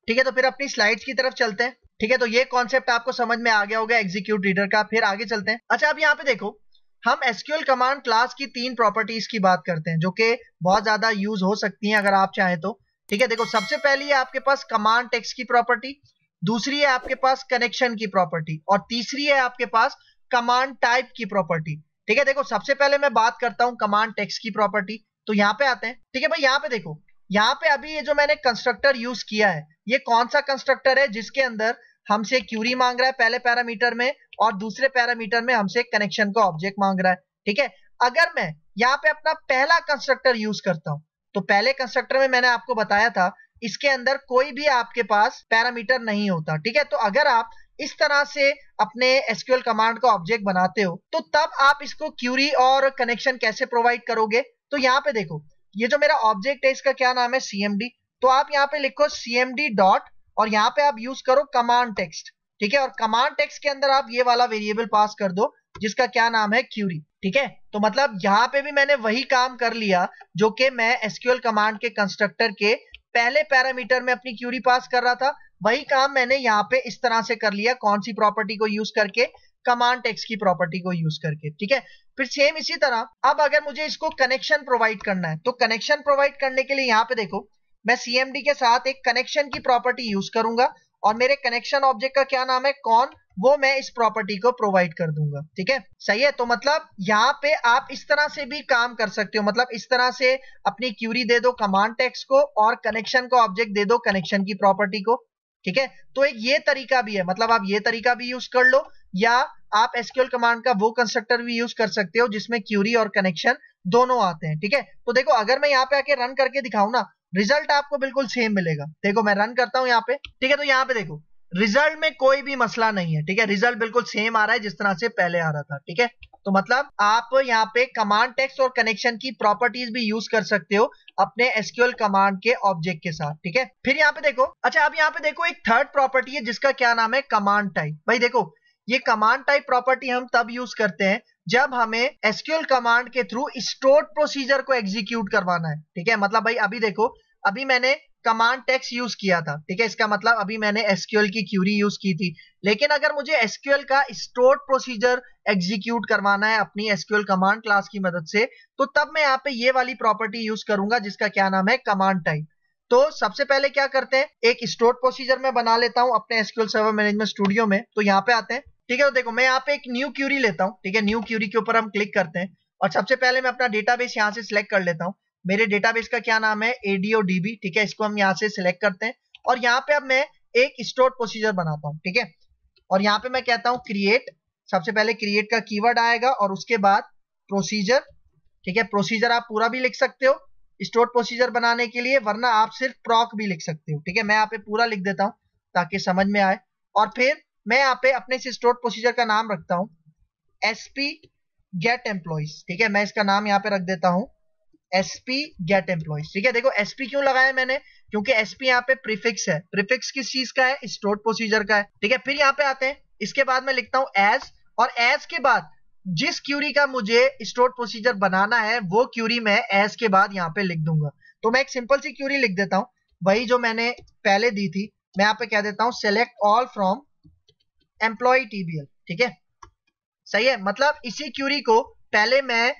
ठीक है, तो फिर अपनी स्लाइड्स की तरफ चलते हैं। ठीक है, तो ये कॉन्सेप्ट आपको समझ में आ गया होगा एग्जीक्यूट रीडर का। फिर आगे चलते हैं। अच्छा, अब यहाँ पे देखो, हम एसक्यूएल कमांड क्लास की 3 प्रॉपर्टीज की बात करते हैं जो कि बहुत ज्यादा यूज हो सकती हैं अगर आप चाहें तो। ठीक है, देखो, सबसे पहली है आपके पास कमांड टेक्स्ट की प्रॉपर्टी, दूसरी है आपके पास कनेक्शन की प्रॉपर्टी, और तीसरी है आपके पास कमांड टाइप की प्रॉपर्टी। ठीक है, देखो, सबसे पहले मैं बात करता हूं कमांड टेक्स्ट की प्रॉपर्टी। तो यहाँ पे आते हैं। ठीक है भाई, यहाँ पे देखो, यहाँ पे अभी ये जो मैंने कंस्ट्रक्टर यूज किया है, ये कौन सा कंस्ट्रक्टर है जिसके अंदर हमसे क्यूरी मांग रहा है पहले पैरामीटर में, और दूसरे पैरामीटर में हमसे कनेक्शन का ऑब्जेक्ट मांग रहा है। ठीक है, अगर मैं यहाँ पे अपना पहला कंस्ट्रक्टर यूज करता हूं, तो पहले कंस्ट्रक्टर में मैंने आपको बताया था इसके अंदर कोई भी आपके पास पैरामीटर नहीं होता। ठीक है, तो अगर आप इस तरह से अपने एसक्यूएल कमांड का ऑब्जेक्ट बनाते हो, तो तब आप इसको क्यूरी और कनेक्शन कैसे प्रोवाइड करोगे? तो यहाँ पे देखो, ये जो मेरा ऑब्जेक्ट है इसका क्या नाम है? CMD। तो आप यहाँ पे लिखो CMD डॉट, और यहाँ पे आप यूज करो कमांड टेक्स्ट। ठीक है, और कमांड टेक्स्ट के अंदर आप ये वाला वेरिएबल पास कर दो जिसका क्या नाम है? क्यूरी। ठीक है, तो मतलब यहाँ पे भी मैंने वही काम कर लिया जो कि मैं एसक्यूएल कमांड के कंस्ट्रक्टर के पहले पैरामीटर में अपनी क्यूरी पास कर रहा था, वही काम मैंने यहाँ पे इस तरह से कर लिया। कौन सी प्रॉपर्टी को यूज करके? कमांड टेक्स्ट की प्रॉपर्टी को यूज करके। ठीक है, फिर सेम इसी तरह अब अगर मुझे इसको कनेक्शन प्रोवाइड करना है, तो कनेक्शन प्रोवाइड करने के लिए यहाँ पे देखो, मैं CMD के साथ एक कनेक्शन की प्रॉपर्टी यूज करूंगा, और मेरे कनेक्शन ऑब्जेक्ट का क्या नाम है? कौन, वो मैं इस प्रॉपर्टी को प्रोवाइड कर दूंगा। ठीक है, सही है। तो मतलब यहाँ पे आप इस तरह से भी काम कर सकते हो, मतलब इस तरह से अपनी क्यूरी दे दो कमांड टेक्स्ट को, और कनेक्शन का ऑब्जेक्ट दे दो कनेक्शन की प्रॉपर्टी को। ठीक है, तो एक ये तरीका भी है, मतलब आप ये तरीका भी यूज कर लो, या आप एसक्यूएल कमांड का वो कंस्ट्रक्टर भी यूज कर सकते हो जिसमें क्यूरी और कनेक्शन दोनों आते हैं। ठीक है, तो देखो, अगर मैं यहाँ पे आके रन करके दिखाऊं ना, रिजल्ट आपको बिल्कुल सेम मिलेगा। देखो, मैं रन करता हूं यहाँ पे। ठीक है, तो यहाँ पे देखो, रिजल्ट में कोई भी मसला नहीं है। ठीक है, रिजल्ट बिल्कुल सेम आ रहा है जिस तरह से पहले आ रहा था। ठीक है, तो मतलब आप यहाँ पे कमांड टेक्स्ट और कनेक्शन की प्रॉपर्टीज भी यूज कर सकते हो अपने एसक्यूएल कमांड के ऑब्जेक्ट के साथ। ठीक है, फिर यहाँ पे देखो, अच्छा, अब यहाँ पे देखो, एक थर्ड प्रॉपर्टी है जिसका क्या नाम है? Command type. भाई देखो, ये कमांड टाइप प्रॉपर्टी हम तब यूज करते हैं जब हमें एसक्यूएल कमांड के थ्रू स्टोर्ड प्रोसीजर को एग्जीक्यूट करवाना है। ठीक है, मतलब भाई अभी देखो, अभी मैंने कमांड टेक्स्ट यूज किया था। ठीक है, इसका मतलब अभी मैंने एसक्यूएल की क्यूरी यूज की थी, लेकिन अगर मुझे एसक्यूएल का स्टोर्ड प्रोसीजर एग्जीक्यूट करवाना है अपनी एसक्यूएल कमांड क्लास की मदद से, तो तब मैं यहाँ पे ये वाली प्रॉपर्टी यूज करूंगा जिसका क्या नाम है? Command type. तो सबसे पहले क्या करते हैं, एक स्टोर्ड प्रोसीजर में बना लेता हूं अपने एसक्यूएल सर्वर मैनेजमेंट स्टूडियो में। तो यहाँ पे आते हैं। ठीक है, तो देखो, मैं यहाँ पे एक न्यू क्यूरी लेता हूँ। ठीक है, न्यू क्यूरी के ऊपर हम क्लिक करते हैं, और सबसे पहले मैं अपना डेटाबेस यहाँ से सिलेक्ट कर लेता हूँ। मेरे डेटाबेस का क्या नाम है? ADODB। ठीक है, इसको हम यहाँ से सिलेक्ट करते हैं, और यहाँ पे अब मैं एक स्टोर्ड प्रोसीजर बनाता हूँ। ठीक है, और यहाँ पे मैं कहता हूँ क्रिएट। सबसे पहले क्रिएट का कीवर्ड आएगा, और उसके बाद प्रोसीजर। ठीक है, प्रोसीजर आप पूरा भी लिख सकते हो स्टोर्ड प्रोसीजर बनाने के लिए, वरना आप सिर्फ प्रॉक भी लिख सकते हो। ठीक है, मैं यहाँ पे पूरा लिख देता हूँ ताकि समझ में आए। और फिर मैं यहाँ पे अपने इस स्टोर्ड प्रोसीजर का नाम रखता हूँ SP गेट एम्प्लॉइज। ठीक है, मैं इसका नाम यहाँ पे रख देता हूँ SP गेट एम्प्लॉइज। ठीक है, देखो, SP क्यों लगाया मैंने? क्योंकि SP यहाँ पे प्रीफिक्स है। प्रीफिक्स किस चीज का है? स्टोर्ड प्रोसीजर का है। ठीक है, फिर यहाँ पे आते हैं, इसके बाद मैं लिखता हूँ एज, और एज के बाद जिस क्यूरी का मुझे स्टोर्ड प्रोसीजर बनाना है वो क्यूरी मैं एज के बाद यहाँ पे लिख दूंगा। तो मैं एक सिंपल सी क्यूरी लिख देता हूँ, वही जो मैंने पहले दी थी। मैं यहाँ पे कह देता हूँ select all from employ TBL। ठीक है, सही है। मतलब इसी क्यूरी को पहले मैं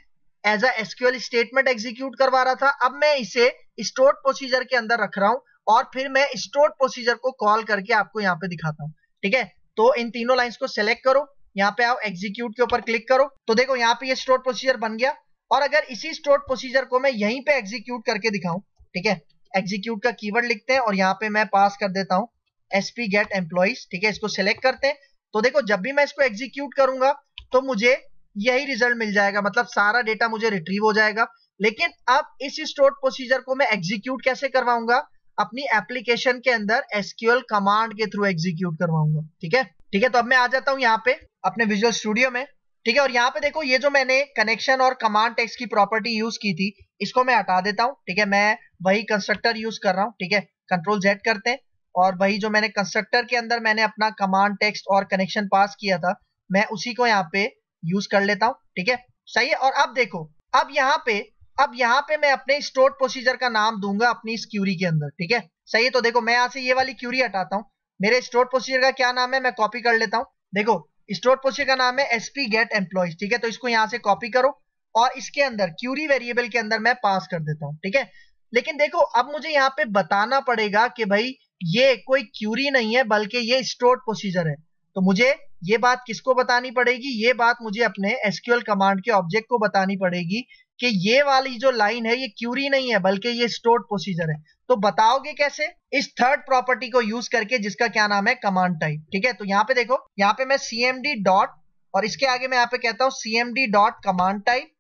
as a SQL statement execute करवा रहा था, अब मैं इसे स्टोर्ड प्रोसीजर के अंदर रख रहा हूं, और फिर मैं स्टोर्ड प्रोसीजर को कॉल करके आपको यहाँ पे दिखाता हूँ। ठीक है, तो इन तीनों लाइंस को सिलेक्ट करो, यहाँ पे आओ, एग्जीक्यूट के ऊपर क्लिक करो, तो देखो यहाँ पे ये स्टोर्ड प्रोसीजर बन गया। और अगर इसी स्टोर्ड प्रोसीजर को मैं यहीं पे एग्जीक्यूट करके दिखाऊं, ठीक है, एग्जीक्यूट का कीवर्ड लिखते हैं, और यहाँ पे मैं पास कर देता हूँ SP गेट एम्प्लॉइज। ठीक है, इसको सिलेक्ट करते हैं, तो देखो, जब भी मैं इसको एग्जीक्यूट करूंगा तो मुझे यही रिजल्ट मिल जाएगा, मतलब सारा डेटा मुझे रिट्रीव हो जाएगा। लेकिन अब इस स्टोर्ड प्रोसीजर को मैं एग्जीक्यूट कैसे करवाऊंगा? अपनी एप्लीकेशन के अंदर SQL कमांड के थ्रू एग्जीक्यूट करवाऊंगा। ठीक है, ठीक है, तो अब मैं आ जाता हूं यहाँ पे अपने विजुअल स्टूडियो में। ठीक है, और यहाँ पे देखो, ये जो मैंने कनेक्शन और कमांड टेक्स्ट की प्रॉपर्टी यूज की थी, इसको मैं हटा देता हूँ। ठीक है, मैं वही कंस्ट्रक्टर यूज कर रहा हूँ। ठीक है, Ctrl Z करते हैं, और वही जो मैंने कंस्ट्रक्टर के अंदर मैंने अपना कमांड टेक्स्ट और कनेक्शन पास किया था, मैं उसी को यहाँ पे यूज कर लेता हूं। ठीक है, सही है। और अब देखो, अब यहाँ पे अब यहाँ पे मैं अपने स्टोर्ड प्रोसीजर का नाम दूंगा अपनी इस क्यूरी के अंदर, ठीक है, सही है। तो देखो मैं यहाँ से ये वाली क्यूरी हटाता हूँ, मेरे स्टोर्ड प्रोसीजर का क्या नाम है मैं कॉपी कर लेता हूँ। देखो स्टोर्ड प्रोसीजर का नाम है एसपी गेट एम्प्लॉइज, ठीक है, तो इसको यहाँ से कॉपी करो और इसके अंदर क्यूरी वेरिएबल के अंदर मैं पास कर देता हूँ, ठीक है। लेकिन देखो अब मुझे यहाँ पे बताना पड़ेगा कि भाई ये कोई क्यूरी नहीं है बल्कि ये स्टोर्ड प्रोसीजर है। तो मुझे ये बात किसको बतानी पड़ेगी, ये बात मुझे अपने एसक्यूएल कमांड के ऑब्जेक्ट को बतानी पड़ेगी कि ये वाली जो लाइन है ये क्यूरी नहीं है बल्कि ये स्टोर्ड प्रोसीजर है। तो बताओगे कैसे, इस थर्ड प्रॉपर्टी को यूज करके जिसका क्या नाम है कमांड टाइप, ठीक है। तो यहाँ पे देखो, यहाँ पे मैं cmd डॉट और इसके आगे मैं यहाँ पे कहता हूँ cmd डॉट कमांड टाइप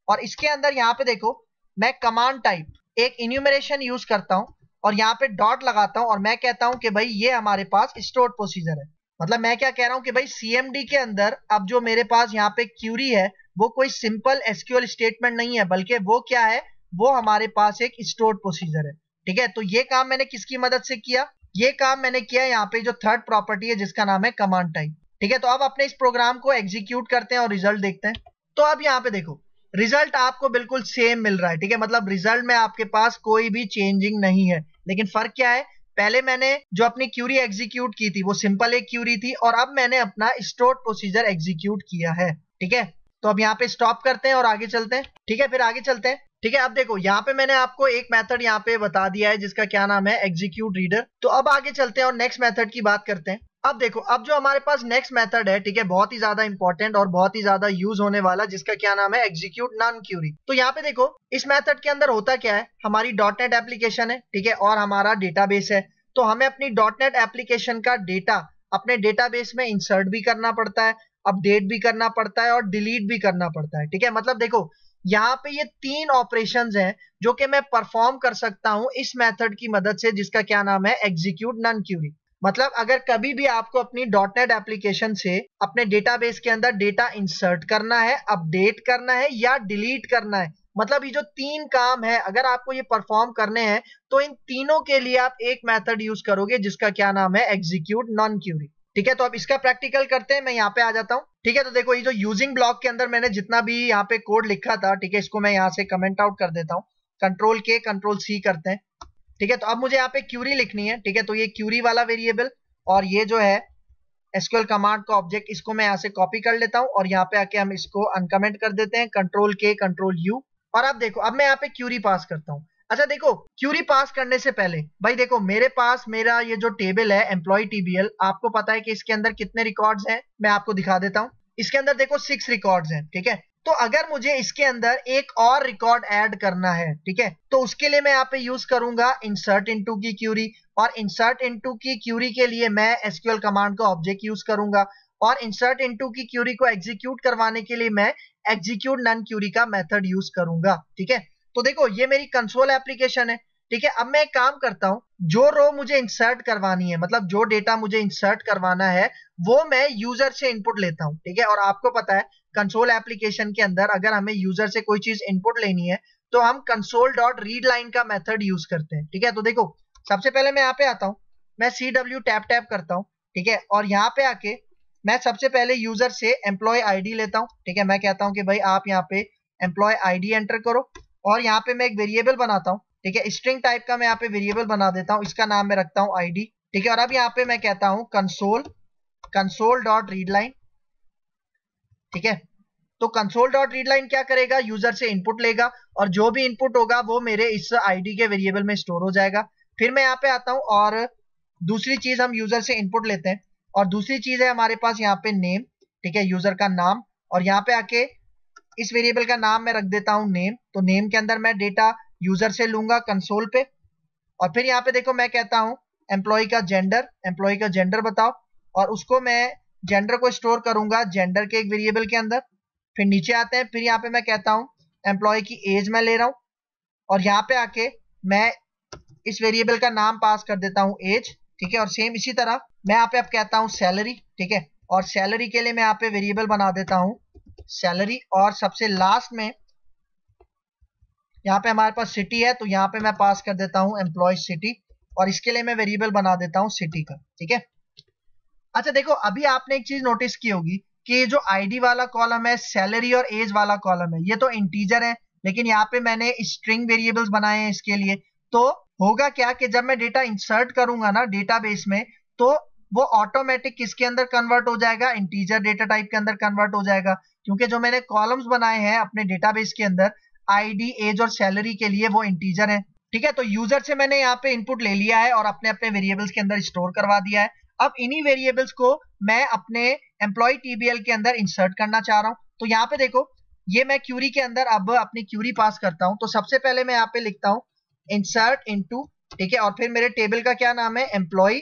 और इसके अंदर यहाँ पे देखो मैं कमांड टाइप एक इन्यूमरेशन यूज करता हूँ और यहाँ पे डॉट लगाता हूँ और मैं कहता हूँ कि भाई ये हमारे पास स्टोर्ड प्रोसीजर है। मतलब मैं क्या कह रहा हूँ कि भाई cmd के अंदर अब जो मेरे पास यहाँ पे क्यूरी है वो कोई सिंपल एसक्यूएल स्टेटमेंट नहीं है बल्कि वो क्या है, वो हमारे पास एक स्टोर्ड प्रोसीजर है, ठीक है। तो ये काम मैंने किसकी मदद से किया, ये काम मैंने किया यहाँ पे जो थर्ड प्रॉपर्टी है जिसका नाम है कमांड टाइप, ठीक है। तो अब अपने इस प्रोग्राम को एग्जीक्यूट करते हैं और रिजल्ट देखते हैं। तो अब यहाँ पे देखो रिजल्ट आपको बिल्कुल सेम मिल रहा है, ठीक है, मतलब रिजल्ट में आपके पास कोई भी चेंजिंग नहीं है। लेकिन फर्क क्या है, पहले मैंने जो अपनी क्यूरी एग्जीक्यूट की थी वो सिंपल एक क्यूरी थी और अब मैंने अपना स्टोर्ड प्रोसीजर एग्जीक्यूट किया है, ठीक है। तो अब यहाँ पे स्टॉप करते हैं और आगे चलते हैं, ठीक है, फिर आगे चलते हैं, ठीक है। अब देखो यहाँ पे मैंने आपको एक मेथड यहाँ पे बता दिया है जिसका क्या नाम है एग्जीक्यूट रीडर। तो अब आगे चलते हैं और नेक्स्ट मेथड की बात करते हैं। अब देखो अब जो हमारे पास नेक्स्ट मेथड है, ठीक है, बहुत ही ज्यादा इंपॉर्टेंट और बहुत ही ज्यादा यूज होने वाला, जिसका क्या नाम है एग्जीक्यूट नॉन क्यूरी। तो यहाँ पे देखो इस मेथड के अंदर होता क्या है, हमारी डॉटनेट एप्लीकेशन है, ठीक है, और हमारा डेटाबेस है। तो हमें अपनी डॉटनेट एप्लीकेशन का डेटा अपने डेटाबेस में इंसर्ट भी करना पड़ता है, अपडेट भी करना पड़ता है और डिलीट भी करना पड़ता है, ठीक है। मतलब देखो यहाँ पे ये तीन ऑपरेशंस हैं जो कि मैं परफॉर्म कर सकता हूं इस मेथड की मदद से जिसका क्या नाम है एग्जीक्यूट नॉन क्यूरी। मतलब अगर कभी भी आपको अपनी डॉटनेट एप्लीकेशन से अपने डेटाबेस के अंदर डेटा इंसर्ट करना है, अपडेट करना है या डिलीट करना है, मतलब ये जो तीन काम है अगर आपको ये परफॉर्म करने हैं तो इन तीनों के लिए आप एक मेथड यूज करोगे जिसका क्या नाम है एग्जीक्यूट नॉन क्यूरी, ठीक है। तो अब इसका प्रैक्टिकल करते हैं, मैं यहाँ पे आ जाता हूँ, ठीक है। तो देखो ये जो यूजिंग ब्लॉक के अंदर मैंने जितना भी यहाँ पे कोड लिखा था, ठीक है, इसको मैं यहाँ से कमेंट आउट कर देता हूँ, कंट्रोल के कंट्रोल सी करते हैं, ठीक है। तो अब मुझे यहाँ पे क्यूरी लिखनी है, ठीक है, तो ये क्यूरी वाला वेरिएबल और ये जो है एसक्यूएल कमांड का ऑब्जेक्ट, इसको मैं यहाँ से कॉपी कर लेता हूँ और यहाँ पे आके हम इसको अनकमेंट कर देते हैं, कंट्रोल के कंट्रोल यू। और अब देखो अब मैं यहाँ पे क्यूरी पास करता हूँ। अच्छा देखो क्यूरी पास करने से पहले भाई देखो मेरे पास मेरा ये जो टेबल है एम्प्लॉय टीबीएल, आपको पता है कि इसके अंदर कितने रिकॉर्ड्स हैं, मैं आपको दिखा देता हूँ। इसके अंदर देखो 6 रिकॉर्ड्स हैं, ठीक है। तो अगर मुझे इसके अंदर एक और रिकॉर्ड ऐड करना है, ठीक है, तो उसके लिए मैं यहाँ पे यूज करूंगा इंसर्ट इनटू की क्यूरी और इंसर्ट इनटू की क्यूरी के लिए मैं एसक्यूएल कमांड का ऑब्जेक्ट यूज करूंगा और इंसर्ट इनटू की क्यूरी को एग्जीक्यूट करवाने के लिए मैं एग्जीक्यूट नॉन क्यूरी का मेथड यूज करूंगा, ठीक है। तो देखो ये मेरी कंसोल एप्लीकेशन है, ठीक है। अब मैं एक काम करता हूं, जो रो मुझे इंसर्ट करवानी है, मतलब जो डेटा मुझे इंसर्ट करवाना है वो मैं यूजर से इनपुट लेता हूं, ठीक है। और आपको पता है कंसोल एप्लीकेशन के अंदर अगर हमें यूजर से कोई चीज इनपुट लेनी है तो हम कंसोल डॉट रीड लाइन का मेथड यूज करते हैं, ठीक है। तो देखो सबसे पहले मैं यहाँ पे आता हूँ, मैं CW टैप टैप करता हूँ, ठीक है, और यहाँ पे आके मैं सबसे पहले यूजर से एम्प्लॉय आईडी लेता हूँ, ठीक है। मैं कहता हूँ कि भाई आप यहाँ पे एम्प्लॉय आईडी एंटर करो और यहाँ पे मैं एक वेरिएबल बनाता हूँ, ठीक है, स्ट्रिंग टाइप का मैं यहाँ पे वेरिएबल बना देता हूँ, इसका नाम मैं रखता हूँ आईडी, ठीक है। और अब यहाँ पे मैं कहता हूँ कंसोल डॉट रीड लाइन, ठीक है। तो कंसोल डॉट रीड लाइन क्या करेगा, यूजर से इनपुट लेगा और जो भी इनपुट होगा वो मेरे इस आईडी के वेरिएबल में स्टोर हो जाएगा। फिर मैं यहाँ पे आता हूँ और दूसरी चीज हम यूजर से इनपुट लेते हैं और दूसरी चीज है हमारे पास यहाँ पे नेम, ठीक है, यूजर का नाम, और यहाँ पे आके इस वेरिएबल का नाम मैं रख देता हूँ नेम। तो नेम के अंदर मैं डेटा यूजर से लूंगा कंसोल पे और फिर यहाँ पे देखो मैं कहता हूँ एम्प्लॉय का जेंडर बताओ और उसको मैं जेंडर को स्टोर करूंगा जेंडर के एक वेरिएबल के अंदर। फिर नीचे आते हैं, फिर यहाँ पे मैं कहता हूँ एम्प्लॉय की एज मैं ले रहा हूँ और यहाँ पे आके मैं इस वेरिएबल का नाम पास कर देता हूँ एज, ठीक है। और सेम इसी तरह मैं यहाँ पे अब कहता हूँ सैलरी, ठीक है, और सैलरी के लिए मैं यहाँ पे वेरिएबल बना देता हूँ सैलरी और सबसे लास्ट में यहाँ पे हमारे पास सिटी है तो यहाँ पे मैं पास कर देता हूँ एम्प्लॉय सिटी और इसके लिए मैं वेरिएबल बना देता हूँ सिटी का, ठीक है। अच्छा देखो अभी आपने एक चीज नोटिस की होगी कि जो आईडी वाला कॉलम है, सैलरी और एज वाला कॉलम है, ये तो इंटीजर है, लेकिन यहाँ पे मैंने स्ट्रिंग वेरिएबल्स बनाए हैं इसके लिए। तो होगा क्या कि जब मैं डेटा इंसर्ट करूंगा ना डेटाबेस में, तो वो ऑटोमेटिक किसके अंदर कन्वर्ट हो जाएगा, इंटीजर डेटा टाइप के अंदर कन्वर्ट हो जाएगा, क्योंकि जो मैंने कॉलम्स बनाए हैं अपने डेटाबेस के अंदर आईडी, एज और सैलरी के लिए वो इंटीजर है। ठीक है, तो यूजर से मैंने यहाँ पे इनपुट ले लिया है और अपने अपने वेरिएबल्स के अंदर स्टोर करवा दिया है। अब इन्हीं वेरिएबल्स को मैं अपने एम्प्लॉय टीबीएल के अंदर इंसर्ट करना चाह रहा हूँ। तो यहाँ पे देखो, ये मैं क्यूरी के अंदर अब अपनी क्यूरी पास करता हूँ। तो सबसे पहले मैं यहाँ पे लिखता हूँ इंसर्ट इनटू, ठीक है, और फिर मेरे टेबल का क्या नाम है, एम्प्लॉय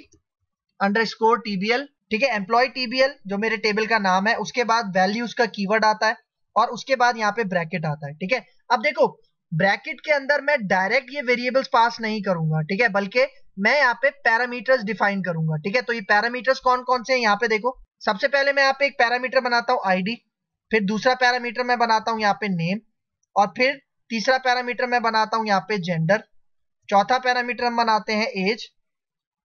अंडरस्कोर टीबीएल। ठीक है, एम्प्लॉय टीबीएल जो मेरे टेबल का नाम है, उसके बाद वैल्यूज का कीवर्ड आता है और उसके बाद यहाँ पे ब्रैकेट आता है। ठीक है, अब देखो ब्रैकेट के अंदर मैं डायरेक्ट ये वेरिएबल्स पास नहीं करूंगा, ठीक है, बल्कि मैं यहाँ पे पैरामीटर्स डिफाइन करूंगा। ठीक है, तो ये पैरामीटर्स कौन कौन से हैं यहाँ पे देखो। सबसे पहले मैं यहाँ पे एक पैरामीटर बनाता हूँ आईडी, फिर दूसरा पैरामीटर मैं बनाता हूँ यहाँ पे नेम, और फिर तीसरा पैरामीटर मैं बनाता हूँ यहाँ पे जेंडर, चौथा पैरामीटर हम बनाते हैं एज,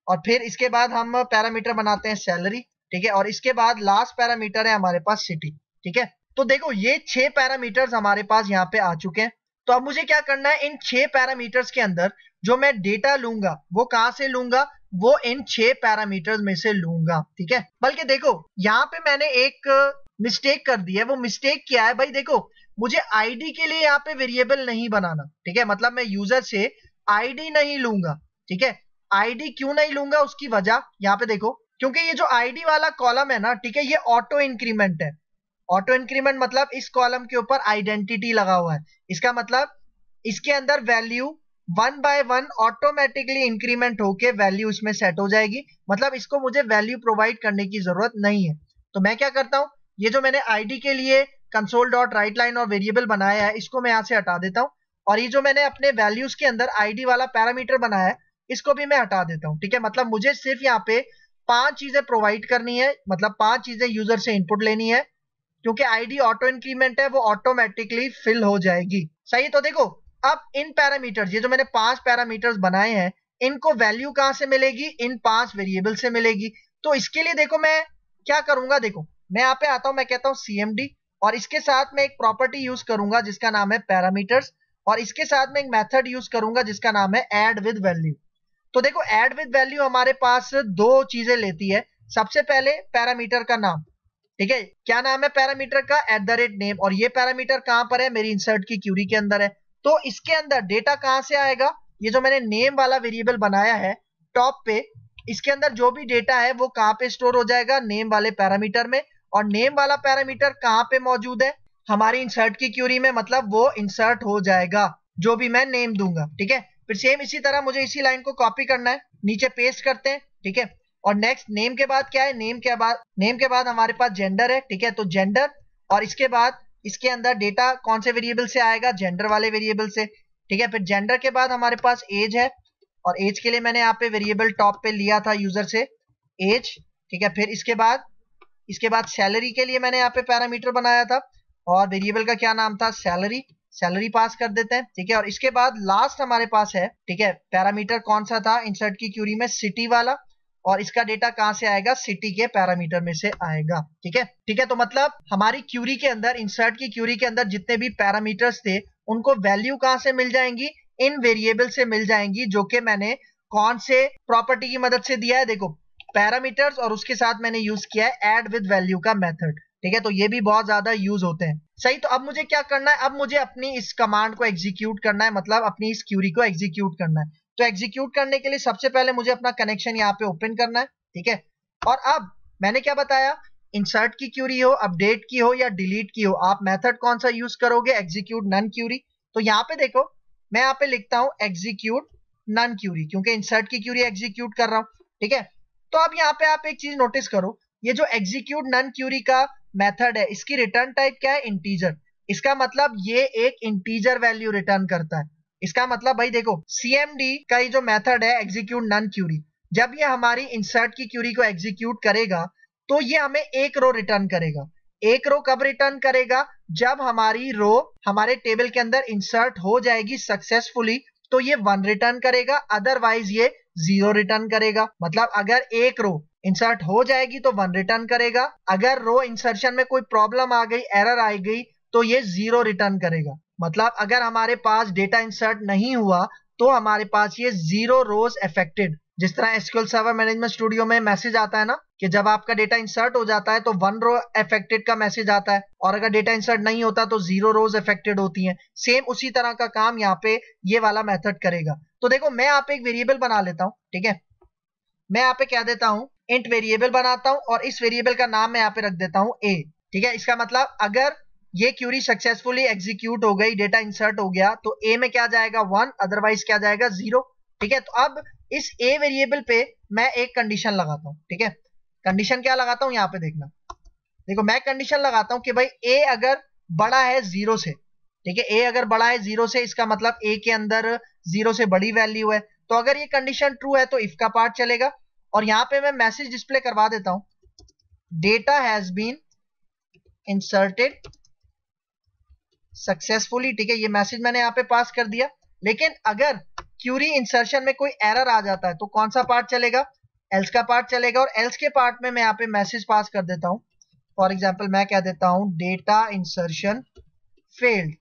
और फिर इसके बाद हम पैरामीटर बनाते हैं सैलरी। ठीक है, और इसके बाद लास्ट पैरामीटर है हमारे पास सिटी। ठीक है, तो देखो ये 6 पैरामीटर्स हमारे पास यहाँ पे आ चुके हैं। तो अब मुझे क्या करना है, इन 6 पैरामीटर्स के अंदर जो मैं डेटा लूंगा वो कहां से लूंगा, वो इन 6 पैरामीटर्स में से लूंगा। ठीक है, बल्कि देखो यहाँ पे मैंने एक मिस्टेक कर दी है। वो मिस्टेक क्या है भाई, देखो मुझे आईडी के लिए यहाँ पे वेरिएबल नहीं बनाना। ठीक है, मतलब मैं यूजर से आईडी नहीं लूंगा। ठीक है, आईडी क्यों नहीं लूंगा, उसकी वजह यहाँ पे देखो, क्योंकि ये जो आईडी वाला कॉलम है ना, ठीक है, ये ऑटो इंक्रीमेंट है। ऑटो इंक्रीमेंट मतलब इस कॉलम के ऊपर आइडेंटिटी लगा हुआ है। इसका मतलब इसके अंदर वैल्यू 1 बाय 1 ऑटोमेटिकली इंक्रीमेंट होके वैल्यू इसमें सेट हो जाएगी। मतलब इसको मुझे वैल्यू प्रोवाइड करने की जरूरत नहीं है। तो मैं क्या करता हूं, ये जो मैंने आईडी के लिए कंसोल डॉट राइट लाइन और वेरिएबल बनाया है, इसको मैं यहां से हटा देता हूं, और ये जो मैंने अपने वैल्यूज के अंदर आईडी वाला पैरामीटर बनाया है, इसको भी मैं हटा देता हूं। ठीक है, मतलब मुझे सिर्फ यहाँ पे 5 चीजें प्रोवाइड करनी है, मतलब 5 चीजें यूजर से इनपुट लेनी है, क्योंकि आईडी ऑटो इंक्रीमेंट है, वो ऑटोमेटिकली फिल हो जाएगी। सही है, तो देखो अब इन पैरामीटर्स, ये जो मैंने 5 पैरामीटर्स बनाए हैं, इनको वैल्यू कहां से मिलेगी, इन 5 वेरिएबल से मिलेगी। तो इसके लिए देखो मैं क्या करूंगा, देखो मैं यहाँ पे आता हूं, मैं कहता हूं cmd, और इसके साथ मैं एक प्रॉपर्टी यूज करूंगा जिसका नाम है पैरामीटर्स, और इसके साथ में एक मेथड यूज करूंगा जिसका नाम है ऐड विद वैल्यू। तो देखो ऐड विद वैल्यू हमारे पास 2 चीजें लेती है। सबसे पहले पैरामीटर का नाम, ठीक है, क्या नाम है पैरामीटर का, @name, और ये पैरामीटर कहां पर है, मेरी इंसर्ट की क्यूरी के अंदर है। तो इसके अंदर डेटा कहां से आएगा, ये जो मैंने नेम वाला वेरिएबल बनाया है टॉप पे, इसके अंदर जो भी डेटा है वो कहां पे स्टोर हो जाएगा, नेम वाले पैरामीटर में। और नेम वाला पैरामीटर कहां पे मौजूद है, हमारी इंसर्ट की क्यूरी में, मतलब वो इंसर्ट हो जाएगा जो भी मैं नेम दूंगा। ठीक है, फिर सेम इसी तरह मुझे इसी लाइन को कॉपी करना है, नीचे पेस्ट करते हैं। ठीक है, और नेक्स्ट नेम के बाद क्या है, नेम के बाद हमारे पास जेंडर है। ठीक है, तो जेंडर, और इसके बाद इसके अंदर डेटा कौन से वेरिएबल से आएगा, जेंडर वाले वेरिएबल से। ठीक है, फिर जेंडर के बाद हमारे पास एज है, और एज के लिए मैंने यहाँ पे वेरिएबल टॉप पे लिया था यूजर से एज। ठीक है, फिर इसके बाद सैलरी के लिए मैंने यहाँ पे पैरामीटर बनाया था, और वेरिएबल का क्या नाम था, सैलरी पास कर देते हैं। ठीक है, और इसके बाद लास्ट हमारे पास है, ठीक है, पैरामीटर कौन सा था इंसर्ट की क्यूरी में, सिटी वाला, और इसका डेटा कहां से आएगा, सिटी के पैरामीटर में से आएगा। ठीक है, तो मतलब हमारी क्यूरी के अंदर, इंसर्ट की क्यूरी के अंदर जितने भी पैरामीटर्स थे, उनको वैल्यू कहां से मिल जाएंगी, इन वेरिएबल से मिल जाएंगी, जो कि मैंने कौन से प्रॉपर्टी की मदद से दिया है, देखो पैरामीटर्स, और उसके साथ मैंने यूज किया है ऐड विद वैल्यू का मेथड। ठीक है, तो ये भी बहुत ज्यादा यूज होते हैं। सही, तो अब मुझे क्या करना है, अब मुझे अपनी इस कमांड को एग्जीक्यूट करना है, मतलब अपनी इस क्यूरी को एग्जीक्यूट करना है। तो एग्जीक्यूट करने के लिए सबसे पहले मुझे अपना कनेक्शन यहाँ पे ओपन करना है। ठीक है, और अब मैंने क्या बताया, इंसर्ट की क्यूरी हो, अपडेट की हो या डिलीट की हो, आप मेथड कौन सा यूज करोगे, एग्जीक्यूट नन क्यूरी। तो यहाँ पे देखो मैं यहाँ पे लिखता हूँ एग्जीक्यूट नन क्यूरी, क्योंकि इंसर्ट की क्यूरी एग्जीक्यूट कर रहा हूँ। ठीक है, तो अब यहाँ पे आप एक चीज नोटिस करो, ये जो एग्जीक्यूट नन क्यूरी का मेथड है, इसकी रिटर्न टाइप क्या है, इंटीजर। इसका मतलब ये एक इंटीजर वैल्यू रिटर्न करता है। इसका मतलब भाई देखो cmd का ये जो मेथड है एग्जीक्यूट नन क्यूरी, जब ये हमारी इंसर्ट की क्यूरी को एग्जीक्यूट करेगा तो ये हमें एक रो रिटर्न करेगा। एक रो कब रिटर्न करेगा, जब हमारी रो हमारे टेबल के अंदर इंसर्ट हो जाएगी सक्सेसफुली, तो ये 1 रिटर्न करेगा, अदरवाइज ये 0 रिटर्न करेगा। मतलब अगर एक रो इंसर्ट हो जाएगी तो 1 रिटर्न करेगा, अगर रो इंसर्शन में कोई प्रॉब्लम आ गई, एरर आ गई, तो ये 0 रिटर्न करेगा। मतलब अगर हमारे पास डेटा इंसर्ट नहीं हुआ तो हमारे पास ये 0 रोज अफेक्टेड, जिस तरह एसक्यूएल सर्वर मैनेजमेंट स्टूडियो में मैसेज आता है ना कि जब आपका डेटा इंसर्ट हो जाता है तो 1 रो अफेक्टेड का मैसेज आता है, और अगर डेटा इंसर्ट नहीं होता तो 0 रोज अफेक्टेड होती हैं। सेम उसी तरह का काम यहाँ पे ये वाला मेथड करेगा। तो देखो मैं यहाँ पे एक वेरिएबल बना लेता हूँ, ठीक है। मैं यहाँ पे क्या देता हूँ, इंट वेरिएबल बनाता हूँ और इस वेरिएबल का नाम मैं यहाँ पे रख देता हूँ a, ठीक है। इसका मतलब अगर ये क्यूरी सक्सेसफुली एग्जीक्यूट हो गई, डेटा इंसर्ट हो गया, तो a में क्या जाएगा 1, अदरवाइज क्या जाएगा 0, ठीक है। तो अब इस a वेरिएबल पे मैं एक कंडीशन लगाता हूँ, ठीक है। कंडीशन क्या लगाता हूँ यहाँ पे देखना, देखो मैं कंडीशन लगाता हूँ कि भाई a अगर बड़ा है 0 से, ठीक है, a अगर बड़ा है 0 से, इसका मतलब a के अंदर 0 से बड़ी वैल्यू है। तो अगर ये कंडीशन ट्रू है तो इफ का पार्ट चलेगा, और यहाँ पे मैं मैसेज डिस्प्ले करवा देता हूँ, data has been inserted successfully, ठीक है। ये मैसेज मैंने यहाँ पे पास कर दिया। लेकिन अगर क्यूरी इंसर्शन में कोई एरर आ जाता है तो कौन सा पार्ट चलेगा, एल्स का पार्ट चलेगा, और एल्स के पार्ट में मैं यहाँ पे मैसेज पास कर देता हूँ। फॉर एग्जाम्पल मैं कह देता हूँ डेटा इंसर्शन फेल्ड,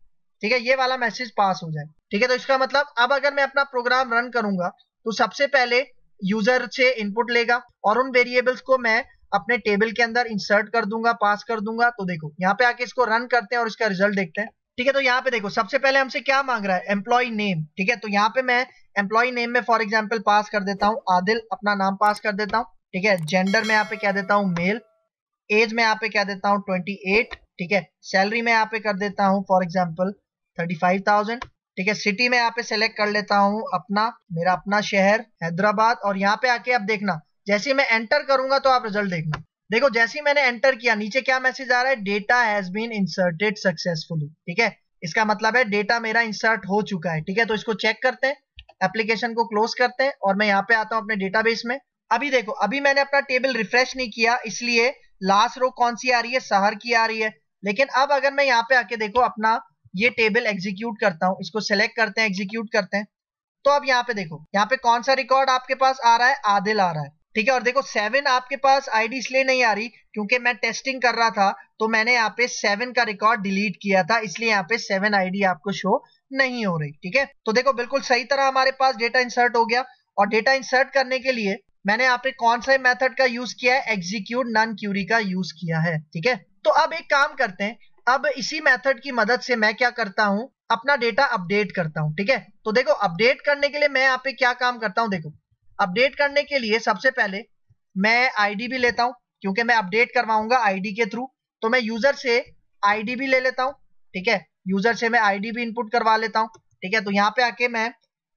ठीक है, ये वाला मैसेज पास हो जाए, ठीक है। तो इसका मतलब अब अगर मैं अपना प्रोग्राम रन करूंगा तो सबसे पहले यूजर से इनपुट लेगा और उन वेरिएबल्स को मैं अपने टेबल के अंदर इंसर्ट कर दूंगा, पास कर दूंगा। तो देखो यहाँ पे आके इसको रन करते हैं और इसका रिजल्ट देखते हैं, ठीक है। तो यहाँ पे देखो सबसे पहले हमसे क्या मांग रहा है, एम्प्लॉय नेम, ठीक है। तो यहाँ पे मैं एम्प्लॉय नेम में फॉर एग्जाम्पल पास कर देता हूँ आदिल, अपना नाम पास कर देता हूँ, ठीक है। जेंडर में यहाँ पे क्या देता हूँ मेल, एज में यहाँ पे क्या देता हूँ 28, ठीक है। सैलरी में यहाँ पे कर देता हूँ फॉर एग्जाम्पल 35,000, ठीक है। सिटी में यहाँ पे सेलेक्ट कर लेता हूँ मेरा अपना शहर हैदराबाद, और यहाँ पे आके अब देखना जैसे मैं एंटर करूंगा तो आप रिजल्ट देखना। देखो जैसे ही मैंने एंटर किया नीचे क्या मैसेज आ रहा है, data has been inserted successfully, ठीक है। इसका मतलब है डेटा मेरा इंसर्ट हो चुका है, ठीक है। तो इसको चेक करते हैं, एप्लीकेशन को क्लोज करते हैं और मैं यहाँ पे आता हूँ अपने डेटाबेस में। अभी देखो अभी मैंने अपना टेबल रिफ्रेश नहीं किया, इसलिए लास्ट रो कौन सी आ रही है, शहर की आ रही है। लेकिन अब अगर मैं यहाँ पे आके देखो अपना ये टेबल एग्जीक्यूट करता हूँ, इसको सेलेक्ट करते हैं, एग्जीक्यूट करते हैं, तो अब यहाँ पे देखो यहाँ पे कौन सा रिकॉर्ड आपके पास आ रहा है, आदिल आ रहा है, ठीक है। और देखो 7 आपके पास आईडी इसलिए नहीं आ रही क्योंकि मैं टेस्टिंग कर रहा था, तो मैंने यहाँ पे 7 का रिकॉर्ड डिलीट किया था, इसलिए यहाँ पे 7 आईडी आपको शो नहीं हो रही, ठीक है। तो देखो बिल्कुल सही तरह हमारे पास डेटा इंसर्ट हो गया, और डेटा इंसर्ट करने के लिए मैंने यहाँ पे कौन सा मेथड का यूज किया है, एग्जीक्यूट नन क्यूरी का यूज किया है, ठीक है। तो अब एक काम करते हैं, अब इसी मेथड की मदद से मैं क्या करता हूं, अपना डेटा अपडेट करता हूं, ठीक है। तो देखो अपडेट करने के लिए मैं यहाँ पे क्या काम करता हूं, देखो अपडेट करने के लिए सबसे पहले मैं आईडी भी लेता हूं, क्योंकि मैं अपडेट करवाऊंगा आईडी के थ्रू, तो मैं यूजर से आईडी भी ले लेता हूं, ठीक है। यूजर से मैं आईडी भी इनपुट करवा लेता हूं, ठीक है। तो यहाँ पे आके मैं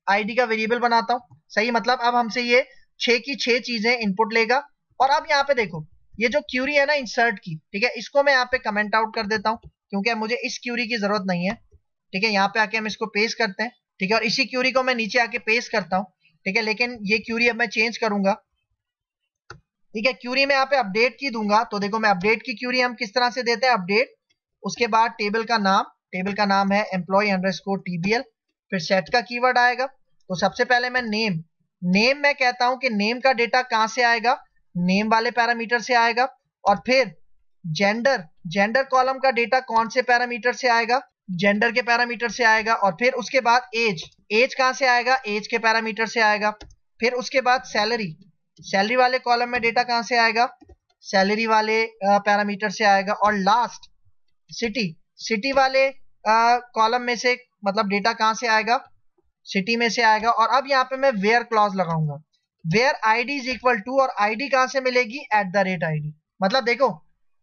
आईडी का वेरिएबल बनाता हूं, सही, मतलब अब हमसे ये 6 की 6 चीजें इनपुट लेगा। और अब यहाँ पे देखो ये जो क्यूरी है ना इंसर्ट की, ठीक है, इसको मैं यहाँ पे कमेंट आउट कर देता हूँ क्योंकि मुझे इस क्यूरी की जरूरत नहीं है, ठीक है। यहाँ पे आके हम इसको पेस्ट करते हैं, ठीक है, और इसी क्यूरी को मैं नीचे आके पेस्ट करता हूँ, ठीक है। लेकिन ये क्यूरी अब मैं चेंज करूंगा, ठीक है। क्यूरी में यहाँ पे अपडेट की दूंगा, तो देखो मैं अपडेट की क्यूरी हम किस तरह से देते हैं, अपडेट, उसके बाद टेबल का नाम है एम्प्लॉय अंडरस्कोर टीबीएल, फिर सेट का कीवर्ड आएगा। तो सबसे पहले मैं नेम मैं कहता हूं कि नेम का डेटा कहां से आएगा, नेम वाले पैरामीटर से आएगा। और फिर जेंडर कॉलम का डेटा कौन से पैरामीटर से आएगा, जेंडर के पैरामीटर से आएगा। और फिर उसके बाद एज कहां से आएगा, एज के पैरामीटर से आएगा। फिर उसके बाद सैलरी वाले कॉलम में डेटा कहां से आएगा, सैलरी वाले पैरामीटर से आएगा। और लास्ट सिटी वाले कॉलम में से मतलब डेटा कहां से आएगा, सिटी में से आएगा। और अब यहाँ पे मैं वेयर क्लॉज लगाऊंगा, where ID is equal to, और आईडी कहां से मिलेगी, @id। मतलब देखो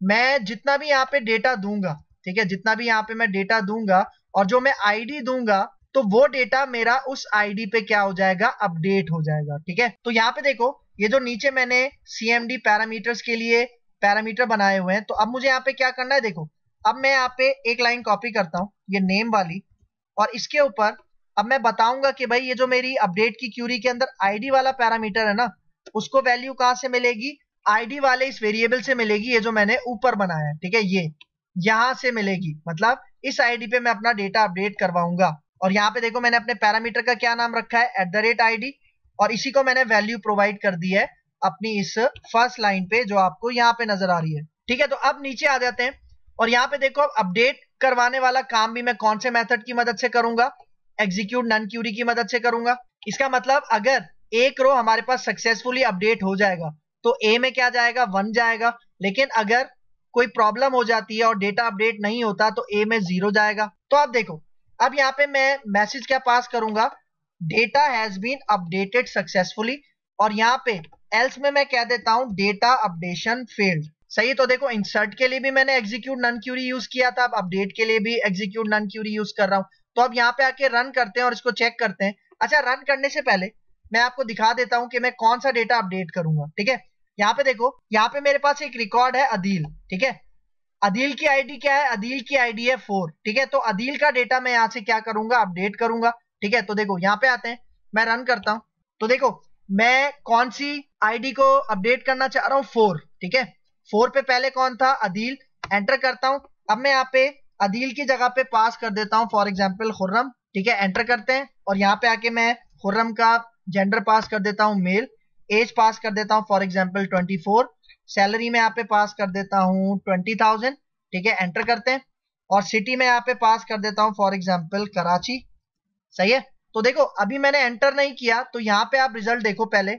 मैं जितना भी यहाँ पे डेटा दूंगा, ठीक है, जितना भी यहाँ पे मैं डेटा दूंगा और जो मैं आईडी दूंगा, तो वो डेटा मेरा उस आईडी पे क्या हो जाएगा, अपडेट हो जाएगा, ठीक है। तो यहाँ पे देखो ये जो नीचे मैंने CMD पैरामीटर्स के लिए पैरामीटर बनाए हुए हैं, तो अब मुझे यहाँ पे क्या करना है, देखो अब मैं यहाँ पे एक लाइन कॉपी करता हूँ ये नेम वाली, और इसके ऊपर अब मैं बताऊंगा कि भाई ये जो मेरी अपडेट की क्यूरी के अंदर आईडी वाला पैरामीटर है ना, उसको वैल्यू कहां से मिलेगी, आईडी वाले इस वेरिएबल से मिलेगी, ये जो मैंने ऊपर बनाया है, ठीक है, ये यहां से मिलेगी। मतलब इस आईडी पे मैं अपना डेटा अपडेट करवाऊंगा। और यहाँ पे देखो मैंने अपने पैरामीटर का क्या नाम रखा है, @id, और इसी को मैंने वैल्यू प्रोवाइड कर दी है अपनी इस फर्स्ट लाइन पे जो आपको यहाँ पे नजर आ रही है, ठीक है। तो अब नीचे आ जाते हैं और यहाँ पे देखो अब अपडेट करवाने वाला काम भी मैं कौन से मेथड की मदद से करूंगा, एग्जीक्यूट नन क्यूरी की मदद से करूंगा। इसका मतलब अगर एक रो हमारे पास सक्सेसफुली अपडेट हो जाएगा तो ए में क्या जाएगा, 1 जाएगा। लेकिन अगर कोई प्रॉब्लम हो जाती है और डेटा अपडेट नहीं होता तो ए में 0 जाएगा। तो आप देखो अब यहाँ पे मैं मैसेज क्या पास करूंगा, data has been updated successfully, और यहाँ पे एल्स में मैं कह देता हूं डेटा अपडेशन फेल्ड। सही, तो देखो इंसर्ट के लिए भी मैंने एग्जीक्यूट नन क्यूरी यूज किया था, अब अपडेट के लिए भी एग्जीक्यूट नन क्यूरी यूज कर रहा हूं। तो अब यहाँ पे आके रन करते हैं और इसको चेक करते हैं। अच्छा, रन करने से पहले मैं आपको दिखा देता हूं कि मैं कौन सा डेटा अपडेट करूंगा। ठीक है, यहाँ पे देखो, यहाँ पे मेरे पास एक रिकॉर्ड है अदील। ठीक है, अदील की आईडी क्या है, अदील की आईडी है 4। ठीक है, तो अदील का डेटा मैं यहाँ से क्या करूंगा, अपडेट करूंगा। ठीक है, तो देखो यहाँ पे आते हैं, मैं रन करता हूं तो देखो मैं कौन सी आईडी को अपडेट करना चाह रहा हूँ, 4। ठीक है, 4 पे पहले कौन था, अदील। एंटर करता हूं। अब मैं यहाँ पे अदील की जगह पे पास कर देता हूँ फॉर एग्जाम्पल खुर्रम। ठीक है, एंटर करते हैं और यहाँ पे आके मैं खुर्रम का जेंडर पास कर देता हूँ मेल, एज पास कर देता हूँ फॉर एग्जाम्पल 24, सैलरी में यहाँ पे पास कर देता हूँ 20,000। ठीक है, एंटर करते हैं और सिटी में यहाँ पे पास कर देता हूँ फॉर एग्जाम्पल कराची। सही है, तो देखो अभी मैंने एंटर नहीं किया तो यहाँ पे आप रिजल्ट देखो। पहले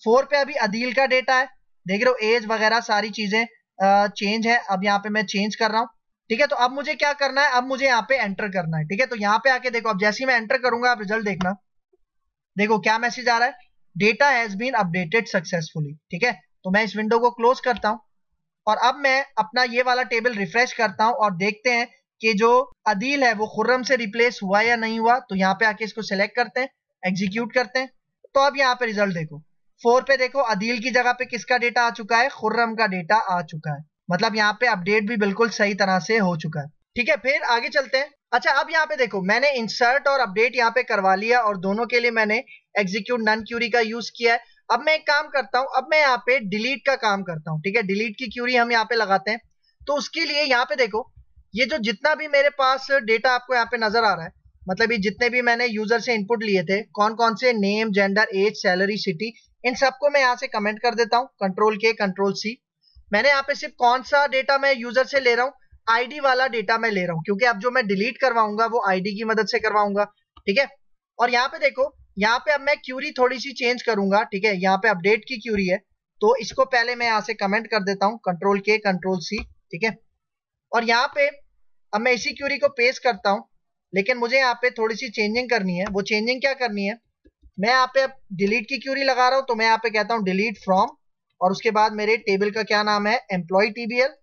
4 पे अभी अदील का डेटा है, देख रहे हो, एज वगैरह सारी चीजें चेंज है। अब यहाँ पे मैं चेंज कर रहा हूँ। ठीक है, तो अब मुझे क्या करना है, अब मुझे यहाँ पे एंटर करना है। ठीक है, तो यहाँ पे आके देखो, अब जैसे ही मैं एंटर करूंगा आप रिजल्ट देखना, देखो क्या मैसेज आ रहा है, data has been updated successfully. ठीक है, तो मैं इस विंडो को क्लोज करता हूं और अब मैं अपना ये वाला टेबल रिफ्रेश करता हूं और देखते हैं कि जो अदील है वो खुर्रम से रिप्लेस हुआ या नहीं हुआ। तो यहाँ पे आके इसको सिलेक्ट करते हैं, एग्जीक्यूट करते हैं। तो अब यहाँ पे रिजल्ट देखो, 4 पे देखो अदील की जगह पे किसका डेटा आ चुका है, खुर्रम का डेटा आ चुका है। मतलब यहाँ पे अपडेट भी बिल्कुल सही तरह से हो चुका है। ठीक है, फिर आगे चलते हैं। अच्छा, अब यहाँ पे देखो मैंने इंसर्ट और अपडेट यहाँ पे करवा लिया और दोनों के लिए मैंने एग्जीक्यूट नन क्यूरी का यूज किया है। अब मैं एक काम करता हूं, अब मैं यहाँ पे डिलीट का काम करता हूं। ठीक है, डिलीट की क्यूरी हम यहाँ पे लगाते हैं। तो उसके लिए यहाँ पे देखो, ये जो जितना भी मेरे पास डेटा आपको यहाँ पे नजर आ रहा है, मतलब ये जितने भी मैंने यूजर से इनपुट लिए थे, कौन कौन से, name, gender, age, salary, city, इन सबको मैं यहाँ से कमेंट कर देता हूँ, कंट्रोल के कंट्रोल सी। मैंने यहाँ पे सिर्फ कौन सा डेटा मैं यूजर से ले रहा हूँ, आईडी वाला डेटा मैं ले रहा हूँ, क्योंकि अब जो मैं डिलीट करवाऊंगा वो आईडी की मदद से करवाऊंगा। ठीक है, और यहाँ पे देखो, यहाँ पे अब मैं क्यूरी थोड़ी सी चेंज करूंगा। ठीक है, यहाँ पे अपडेट की क्यूरी है तो इसको पहले मैं यहाँ से कमेंट कर देता हूँ, कंट्रोल के कंट्रोल सी। ठीक है, और यहाँ पे अब मैं इसी क्यूरी को पेस्ट करता हूँ, लेकिन मुझे यहाँ पे थोड़ी सी चेंजिंग करनी है। वो चेंजिंग क्या करनी है, मैं यहाँ पे अब डिलीट की क्यूरी लगा रहा हूँ तो मैं यहाँ पे कहता हूँ डिलीट फ्रॉम, और उसके बाद मेरे टेबल का क्या नाम है, employ TBL,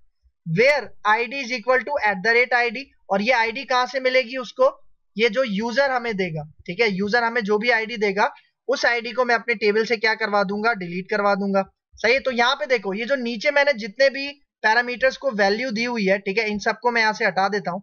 where ID is equal to @id। और ये आईडी कहां से मिलेगी उसको, ये जो यूजर हमें देगा। ठीक है, यूजर हमें जो भी आईडी देगा उस आईडी को मैं अपने टेबल से क्या करवा दूंगा, डिलीट करवा दूंगा। सही है, तो यहाँ पे देखो ये जो नीचे मैंने जितने भी पैरामीटर्स को वैल्यू दी हुई है, ठीक है, इन सबको मैं यहाँ से हटा देता हूँ।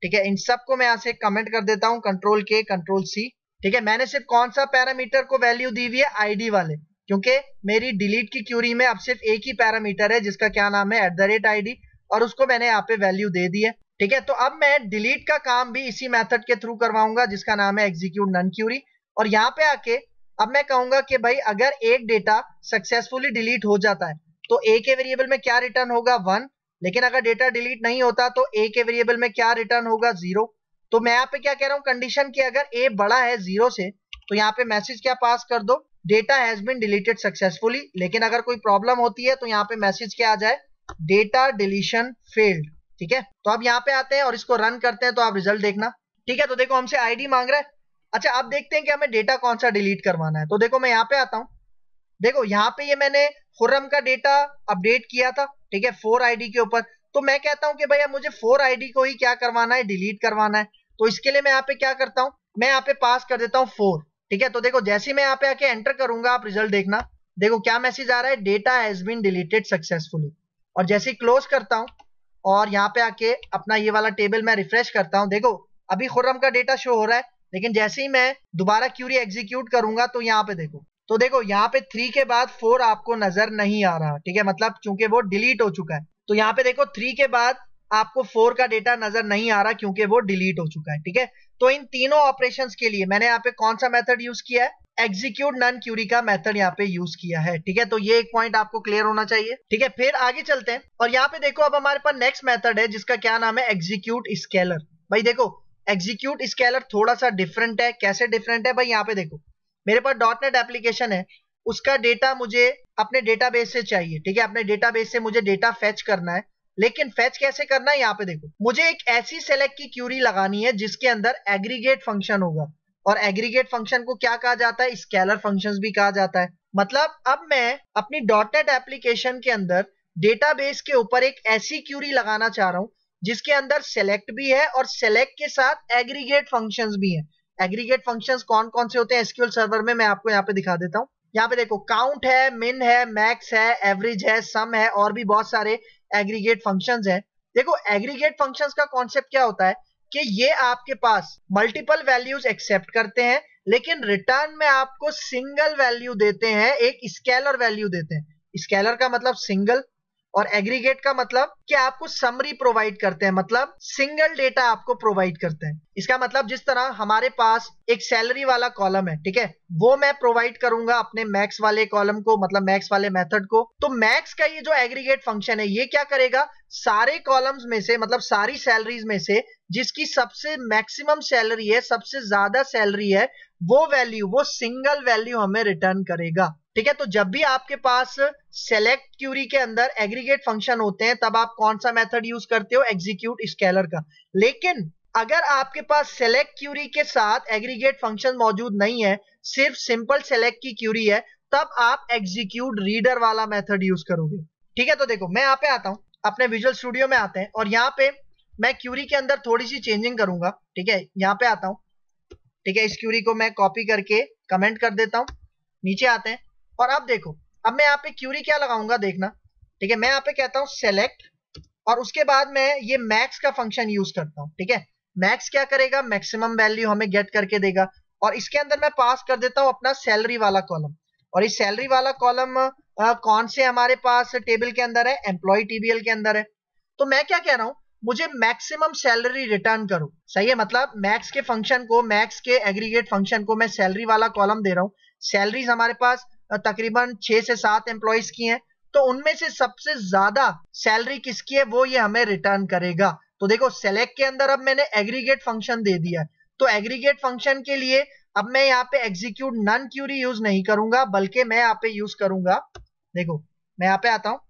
ठीक है, इन सबको मैं यहाँ से कमेंट कर देता हूँ, कंट्रोल के कंट्रोल सी। ठीक है, मैंने सिर्फ कौन सा पैरामीटर को वैल्यू दी हुई है, आईडी वाले, क्योंकि मेरी डिलीट की क्यूरी में अब सिर्फ एक ही पैरामीटर है जिसका क्या नाम है, @id, और उसको मैंने यहाँ पे वैल्यू दे दी है। ठीक है, तो अब मैं डिलीट का काम भी इसी मेथड के थ्रू करवाऊंगा जिसका नाम है एग्जीक्यूट नन क्यूरी। और यहाँ पे आके अब मैं कहूंगा कि भाई अगर एक डेटा सक्सेसफुली डिलीट हो जाता है तो ए के वेरिएबल में क्या रिटर्न होगा, 1। लेकिन अगर डेटा डिलीट नहीं होता तो ए के वेरिएबल में क्या रिटर्न होगा, 0। तो मैं यहाँ पे क्या कह रहा हूँ, कंडीशन की अगर ए बड़ा है 0 से तो यहाँ पे मैसेज क्या पास कर दो, data has been deleted successfully. लेकिन अगर कोई प्रॉब्लम होती है तो यहाँ पे मैसेज क्या आ जाए, डेटा डिलीशन फेल्ड। ठीक है, तो अब यहाँ पे आते हैं और इसको रन करते हैं तो आप रिजल्ट देखना। ठीक है, तो देखो हमसे आईडी मांग रहा है। अच्छा, अब देखते हैं कि हमें डेटा कौन सा डिलीट करवाना है। तो देखो मैं यहाँ पे आता हूँ, देखो यहाँ पे ये मैंने खुर्रम का डेटा अपडेट किया था। ठीक है, 4 आईडी के ऊपर। तो मैं कहता हूँ कि भैया मुझे 4 आईडी को ही क्या करवाना है, डिलीट करवाना है। तो इसके लिए मैं यहाँ पे क्या करता हूँ, मैं यहाँ पे पास कर देता हूँ 4। ठीक है, तो देखो जैसे मैं यहाँ पे आके एंटर करूंगा आप रिजल्ट देखना, देखो क्या मैसेज आ रहा है, data has been deleted successfully. और जैसे ही क्लोज करता हूं और यहाँ पे आके अपना ये वाला टेबल मैं रिफ्रेश करता हूं, देखो अभी खुर्रम का डेटा शो हो रहा है। लेकिन जैसे ही मैं दोबारा क्यूरी एग्जीक्यूट करूंगा तो यहाँ पे देखो, तो देखो यहाँ पे 3 के बाद 4 आपको नजर नहीं आ रहा। ठीक है, मतलब चूंकि वो डिलीट हो चुका है। तो यहाँ पे देखो 3 के बाद आपको 4 का डेटा नजर नहीं आ रहा क्योंकि वो डिलीट हो चुका है। ठीक है, तो इन तीनों ऑपरेशंस के लिए मैंने यहाँ पे कौन सा मेथड यूज किया है, एग्जीक्यूट नन क्यूरी का मेथड यहाँ पे यूज किया है। ठीक है, तो ये एक पॉइंट आपको क्लियर होना चाहिए। ठीक है, फिर आगे चलते हैं और यहाँ पे देखो अब हमारे पास नेक्स्ट मेथड है जिसका क्या नाम है, एग्जीक्यूट स्केलर। भाई देखो एग्जीक्यूट स्केलर थोड़ा सा डिफरेंट है। कैसे डिफरेंट है भाई, यहाँ पे देखो मेरे पास डॉटनेट एप्लीकेशन है, उसका डेटा मुझे अपने डेटाबेस से चाहिए। ठीक है, अपने डेटाबेस से मुझे डेटा फेच करना है, लेकिन फेच कैसे करना है, यहाँ पे देखो मुझे एक ऐसी सेलेक्ट की क्यूरी लगानी है जिसके अंदर एग्रीगेट फंक्शन होगा, और एग्रीगेट फंक्शन को क्या कहा जाता है, स्केलर फंक्शंस भी कहा जाता है। मतलब अब मैं अपनी डॉटनेट एप्लीकेशन के अंदर डेटाबेस के ऊपर एक ऐसी क्यूरी लगाना चाह रहा हूं जिसके अंदर सेलेक्ट भी है और सेलेक्ट के साथ एग्रीगेट फंक्शंस भी हैं। एग्रीगेट फंक्शंस कौन कौन से होते हैं एसक्यूएल सर्वर में, मैं आपको यहाँ पे दिखा देता हूँ। यहाँ पे देखो काउंट है, मिन है, मैक्स है, एवरेज है, सम है, और भी बहुत सारे एग्रीगेट फंक्शंस हैं। देखो एग्रीगेट फंक्शंस का कॉन्सेप्ट क्या होता है कि ये आपके पास मल्टीपल वैल्यूज एक्सेप्ट करते हैं, लेकिन रिटर्न में आपको सिंगल वैल्यू देते हैं, एक स्केलर वैल्यू देते हैं। स्केलर का मतलब सिंगल, और एग्रीगेट का मतलब कि आपको समरी प्रोवाइड करते हैं, मतलब सिंगल डेटा आपको प्रोवाइड करते हैं। इसका मतलब जिस तरह हमारे पास एक सैलरी वाला कॉलम है, ठीक है, वो मैं प्रोवाइड करूंगा अपने मैक्स वाले कॉलम को, मतलब मैक्स वाले मेथड को। तो मैक्स का ये जो एग्रीगेट फंक्शन है ये क्या करेगा, सारे कॉलम्स में से, मतलब सारी सैलरीज में से जिसकी सबसे मैक्सिमम सैलरी है, सबसे ज्यादा सैलरी है, वो वैल्यू, वो सिंगल वैल्यू हमें रिटर्न करेगा। ठीक है, तो जब भी आपके पास सेलेक्ट क्यूरी के अंदर एग्रीगेट फंक्शन होते हैं तब आप कौन सा मेथड यूज करते हो, एग्जीक्यूट स्केलर का। लेकिन अगर आपके पास सेलेक्ट क्यूरी के साथ एग्रीगेट फंक्शन मौजूद नहीं है, सिर्फ सिंपल सेलेक्ट की क्यूरी है, तब आप एग्जीक्यूट रीडर वाला मेथड यूज करोगे। ठीक है, तो देखो मैं यहाँ पे आता हूँ, अपने विजुअल स्टूडियो में आते हैं और यहाँ पे मैं क्यूरी के अंदर थोड़ी सी चेंजिंग करूंगा। ठीक है, यहाँ पे आता हूँ। ठीक है, इस क्यूरी को मैं कॉपी करके कमेंट कर देता हूँ, नीचे आते हैं और अब देखो अब मैं यहाँ पे क्यूरी क्या लगाऊंगा देखना। ठीक है, मैं यहाँ पे कहता हूँ सेलेक्ट, और उसके बाद मैं ये मैक्स का फंक्शन यूज करता हूँ। ठीक है, मैक्स क्या करेगा, मैक्सिमम वैल्यू हमें गेट करके देगा, और इसके अंदर मैं पास कर देता हूँ अपना सैलरी वाला कॉलम। और इस सैलरी वाला कॉलम कौन से हमारे पास टेबल के अंदर है, एम्प्लॉय टीबीएल के अंदर है। तो मैं क्या कह रहा हूँ, मुझे मैक्सिमम सैलरी रिटर्न करो। सही है, मतलब मैक्स के फंक्शन को, मैक्स के एग्रीगेट फंक्शन को मैं सैलरी वाला कॉलम दे रहा हूँ। सैलरीज हमारे पास तकरीबन 6 से 7 एम्प्लॉइज की हैं, तो उनमें से सबसे ज्यादा सैलरी किसकी है वो ये हमें रिटर्न करेगा। तो देखो सेलेक्ट के अंदर अब मैंने एग्रीगेट फंक्शन दे दिया है, तो एग्रीगेट फंक्शन के लिए अब मैं यहाँ पे एग्जीक्यूट नन क्यूरी यूज नहीं करूंगा, बल्कि मैं यहाँ पे यूज करूंगा, देखो मैं यहाँ पे आता हूँ,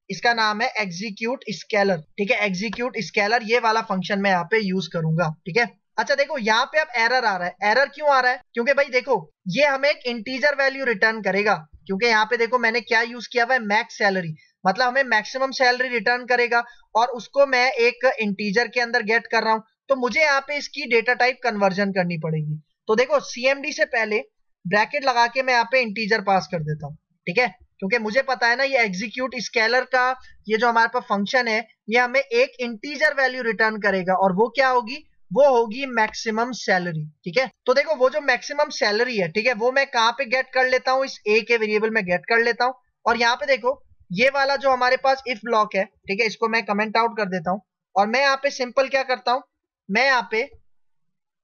इसका नाम है एग्जीक्यूट स्केलर। ठीक है, एग्जीक्यूट स्केलर ये वाला फंक्शन मैं यहाँ पे यूज करूंगा। ठीक है, अच्छा देखो यहाँ पे अब एरर आ रहा है। एरर क्यों आ रहा है, क्योंकि भाई देखो ये हमें एक इंटीजर वैल्यू रिटर्न करेगा, क्योंकि यहाँ पे देखो मैंने क्या यूज किया हुआ है, मैक्स सैलरी, मतलब हमें मैक्सिमम सैलरी रिटर्न करेगा, और उसको मैं एक इंटीजर के अंदर गेट कर रहा हूँ। तो मुझे यहाँ पे इसकी डेटा टाइप कन्वर्जन करनी पड़ेगी। तो देखो सीएमडी से पहले ब्रैकेट लगा के मैं यहाँ पे इंटीजर पास कर देता हूँ। ठीक है, क्योंकि मुझे पता है ना ये एग्जीक्यूट स्केलर का ये जो हमारे पास फंक्शन है ये हमें एक इंटीजर वैल्यू रिटर्न करेगा, और वो क्या होगी, वो होगी मैक्सिमम सैलरी। ठीक है, तो देखो वो जो मैक्सिमम सैलरी है, ठीक है, वो मैं कहाँ पे गेट कर लेता हूँ, इस ए के वेरिएबल में गेट कर लेता हूँ। और यहाँ पे देखो ये वाला जो हमारे पास इफ ब्लॉक है, ठीक है, इसको मैं कमेंट आउट कर देता हूँ, और मैं यहाँ पे सिंपल क्या करता हूँ, मैं यहाँ पे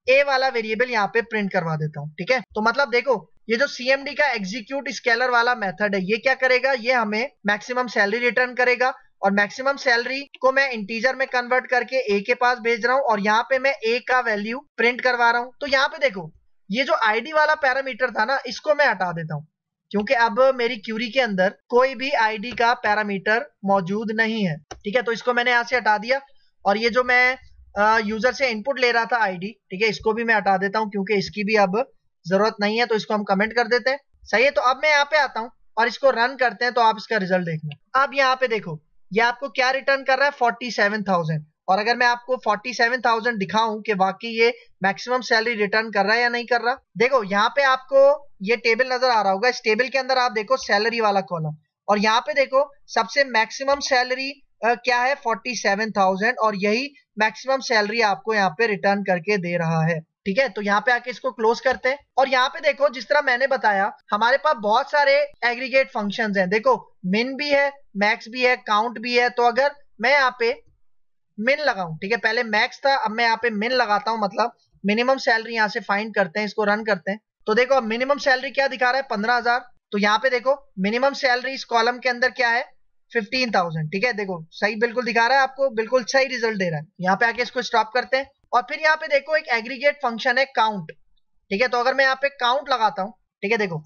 ए वाला वेरिएबल यहाँ पे प्रिंट करवा देता हूँ। ठीक है, तो मतलब देखो ये जो सीएमडी का एग्जीक्यूट स्केलर वाला मेथड है ये क्या करेगा, ये हमें मैक्सिमम सैलरी रिटर्न करेगा, और मैक्सिमम सैलरी को मैं इंटीजर में कन्वर्ट करके ए के पास भेज रहा हूँ, और यहाँ पे मैं ए का वैल्यू प्रिंट करवा रहा हूँ। तो यहाँ पे देखो ये जो आईडी वाला पैरामीटर था ना, इसको मैं हटा देता हूँ, क्योंकि अब मेरी क्यूरी के अंदर कोई भी आईडी का पैरामीटर मौजूद नहीं है। ठीक है, तो इसको मैंने यहाँ से हटा दिया, और ये जो मैं यूजर से इनपुट ले रहा था आईडी, ठीक है, इसको भी मैं हटा देता हूँ क्योंकि इसकी भी अब जरूरत नहीं है, तो इसको हम कमेंट कर देते हैं। सही है, तो अब मैं यहाँ पे आता हूँ और इसको रन करते हैं, तो आप इसका रिजल्ट देखना। अब यहाँ पे देखो ये आपको क्या रिटर्न कर रहा है, 47,000। और अगर मैं आपको 47,000 दिखाऊं कि वाकई ये मैक्सिमम सैलरी रिटर्न कर रहा है या नहीं कर रहा, देखो यहाँ पे आपको ये टेबल नजर आ रहा होगा, इस टेबल के अंदर आप देखो सैलरी वाला कॉलम, और यहाँ पे देखो सबसे मैक्सिमम सैलरी क्या है, 47,000, और यही मैक्सिमम सैलरी आपको यहाँ पे रिटर्न करके दे रहा है। ठीक है, तो यहाँ पे आके इसको क्लोज करते हैं, और यहाँ पे देखो जिस तरह मैंने बताया हमारे पास बहुत सारे एग्रीगेट फंक्शंस हैं। देखो मिन भी है, मैक्स भी है, काउंट भी है। तो अगर मैं यहाँ पे मिन लगाऊं, ठीक है, पहले मैक्स था, अब मैं यहाँ पे मिन लगाता हूँ, मतलब मिनिमम सैलरी यहाँ से फाइंड करते हैं, इसको रन करते हैं। तो देखो मिनिमम सैलरी क्या दिखा रहा है 15,000, तो यहाँ पे देखो मिनिमम सैलरी इस कॉलम के अंदर क्या है 15,000। ठीक है, देखो सही बिल्कुल दिखा रहा है आपको, बिल्कुल सही रिजल्ट दे रहा है। यहाँ पे आके इसको स्टॉप करते हैं और फिर यहाँ पे देखो एक एग्रीगेट फंक्शन है काउंट। ठीक है, तो अगर मैं यहाँ पे काउंट लगाता हूँ, ठीक है देखो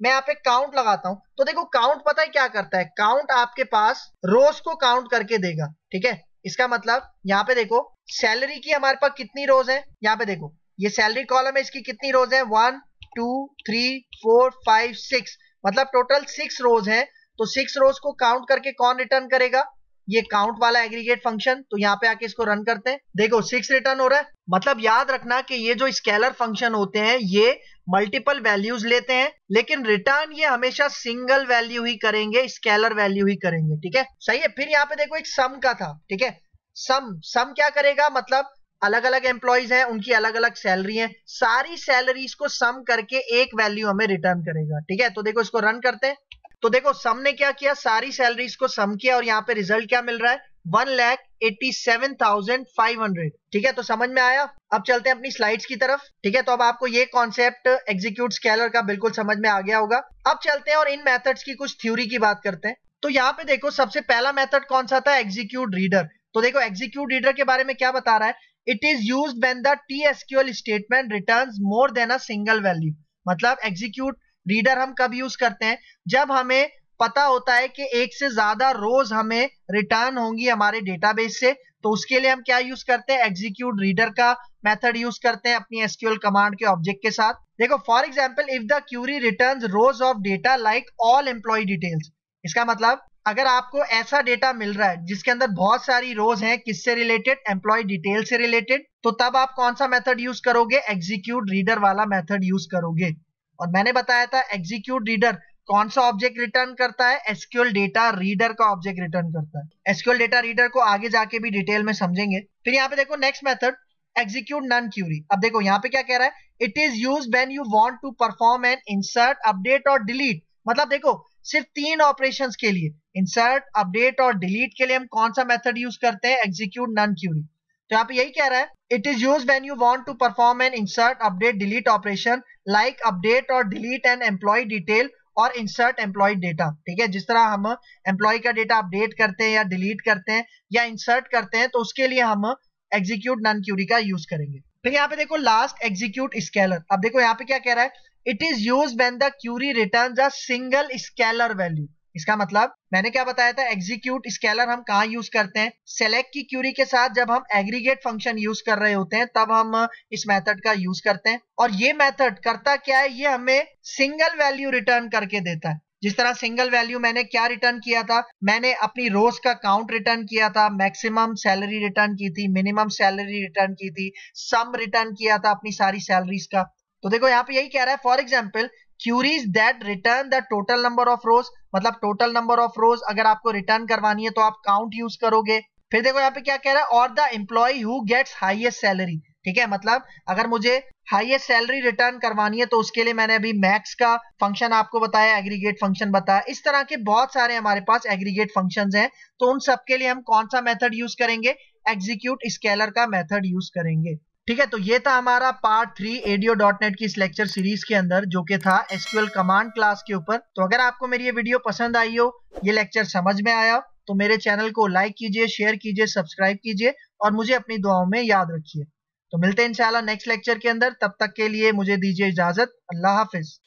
मैं यहाँ पे काउंट लगाता हूं, तो देखो काउंट पता है क्या करता है, काउंट आपके पास रोज को काउंट करके देगा। ठीक है, इसका मतलब यहाँ पे देखो सैलरी की हमारे पास कितनी रोज है, यहाँ पे देखो ये सैलरी कॉलम है, इसकी कितनी रोज है 1 2 3 4 5 6, मतलब टोटल 6 रोज है। तो 6 रोज को काउंट करके कौन रिटर्न करेगा, ये काउंट वाला एग्रीगेट फंक्शन। तो यहाँ पे आके इसको रन करते हैं, देखो 6 रिटर्न हो रहा है। मतलब याद रखना कि ये जो स्केलर फंक्शन होते हैं ये मल्टीपल वैल्यूज लेते हैं, लेकिन रिटर्न ये हमेशा सिंगल वैल्यू ही करेंगे, स्केलर वैल्यू ही करेंगे। ठीक है, सही है। फिर यहाँ पे देखो एक सम का था। ठीक है, सम क्या करेगा, मतलब अलग अलग एम्प्लॉइज हैं, उनकी अलग अलग सैलरी है, सारी सैलरीज को सम करके एक वैल्यू हमें रिटर्न करेगा। ठीक है, तो देखो इसको रन करते हैं, तो देखो सम ने क्या किया, सारी सैलरीज को सम किया और यहाँ पे रिजल्ट क्या मिल रहा है 1,87,500। ठीक है, तो समझ में आया। अब चलते हैं अपनी स्लाइड्स की तरफ। ठीक है, तो अब आपको ये कॉन्सेप्ट एग्जीक्यूट स्केलर का बिल्कुल समझ में आ गया होगा। अब चलते हैं और इन मेथड्स की कुछ थ्योरी की बात करते हैं। तो यहाँ पे देखो सबसे पहला मेथड कौन सा था, एग्जीक्यूट रीडर। तो देखो एग्जीक्यूट रीडर के बारे में क्या बता रहा है, it is used when the TSQL statement returns more than a single value. मतलब एग्जीक्यूट रीडर हम कब यूज करते हैं, जब हमें पता होता है कि एक से ज्यादा रोज हमें रिटर्न होंगी हमारे डेटाबेस से, तो उसके लिए हम क्या यूज करते हैं, एग्जीक्यूट रीडर का मेथड यूज करते हैं अपनी SQL कमांड के ऑब्जेक्ट के साथ। देखो for example if the query returns rows of data like all employee details, इसका मतलब अगर आपको ऐसा डेटा मिल रहा है जिसके अंदर बहुत सारी रोज हैं, किससे रिलेटेड, एम्प्लॉय डिटेल से रिलेटेड, तो तब आप कौन सा मेथड यूज करोगे, एग्जीक्यूट रीडर वाला मेथड यूज करोगे। और मैंने बताया था एग्जीक्यूट रीडर कौन सा ऑब्जेक्ट रिटर्न करता है, SQL डेटा रीडर का ऑब्जेक्ट रिटर्न करता है। SQL डेटा रीडर को आगे जाके भी डिटेल में समझेंगे। फिर यहाँ पे देखो next method execute non query. अब देखो यहाँ पे क्या कह रहा है, it is used when you want to perform an insert, update और डिलीट। मतलब देखो सिर्फ 3 ऑपरेशंस के लिए, इंसर्ट, अपडेट और डिलीट के लिए हम कौन सा मेथड यूज करते हैं, एग्जीक्यूट नन क्यूरी। तो यहाँ पे यही कह रहा है, it is used when you want to perform an insert, update, delete operation like update और डिलीट एन एम्प्लॉय डिटेल और इंसर्ट एम्प्लॉय डेटा। ठीक है, जिस तरह हम एम्प्लॉय का डेटा अपडेट करते हैं या डिलीट करते हैं या इंसर्ट करते हैं, तो उसके लिए हम एग्जीक्यूट नन क्यूरी का यूज करेंगे। फिर यहाँ पे देखो लास्ट एग्जीक्यूट स्केलर। अब देखो यहाँ पे क्या कह रहा है, it is used when the query returns a single scalar value. इसका मतलब मैंने क्या बताया था, एग्जीक्यूट स्केलर हम कहाँ यूज करते हैं, सेलेक्ट की क्यूरी के साथ जब हम एग्रीगेट फंक्शन यूज कर रहे होते हैं तब हम इस मेथड का यूज करते हैं। और ये मेथड करता क्या है, ये हमें सिंगल वैल्यू रिटर्न करके देता है। जिस तरह सिंगल वैल्यू मैंने क्या रिटर्न किया था, मैंने अपनी रोज का काउंट रिटर्न किया था, मैक्सिमम सैलरी रिटर्न की थी, मिनिमम सैलरी रिटर्न की थी, सम रिटर्न किया था अपनी सारी सैलरीज का। तो देखो यहाँ पे यही कह रहा है, for example queries that return the total number of rows, मतलब टोटल नंबर ऑफ रोज अगर आपको रिटर्न करवानी है तो आप काउंट यूज करोगे। फिर देखो यहाँ पे क्या कह रहा है, और the employee who gets highest salary. ठीक है, मतलब अगर मुझे हाईएस्ट सैलरी रिटर्न करवानी है तो उसके लिए मैंने अभी मैक्स का फंक्शन आपको बताया, एग्रीगेट फंक्शन बताया। इस तरह के बहुत सारे हमारे पास एग्रीगेट फंक्शंस हैं, तो उन सब के लिए हम कौन सा मेथड यूज करेंगे, एग्जीक्यूट स्केलर का मेथड यूज करेंगे। ठीक है, तो ये था हमारा पार्ट 3 ADO.NET की इस लेक्चर सीरीज के अंदर, जो कि था SQL कमांड क्लास के ऊपर। तो अगर आपको मेरी ये वीडियो पसंद आई हो, ये लेक्चर समझ में आया, तो मेरे चैनल को लाइक कीजिए, शेयर कीजिए, सब्सक्राइब कीजिए और मुझे अपनी दुआओं में याद रखिए। तो मिलते हैं इंशाल्लाह नेक्स्ट लेक्चर के अंदर, तब तक के लिए मुझे दीजिए इजाजत। अल्लाह हाफिज।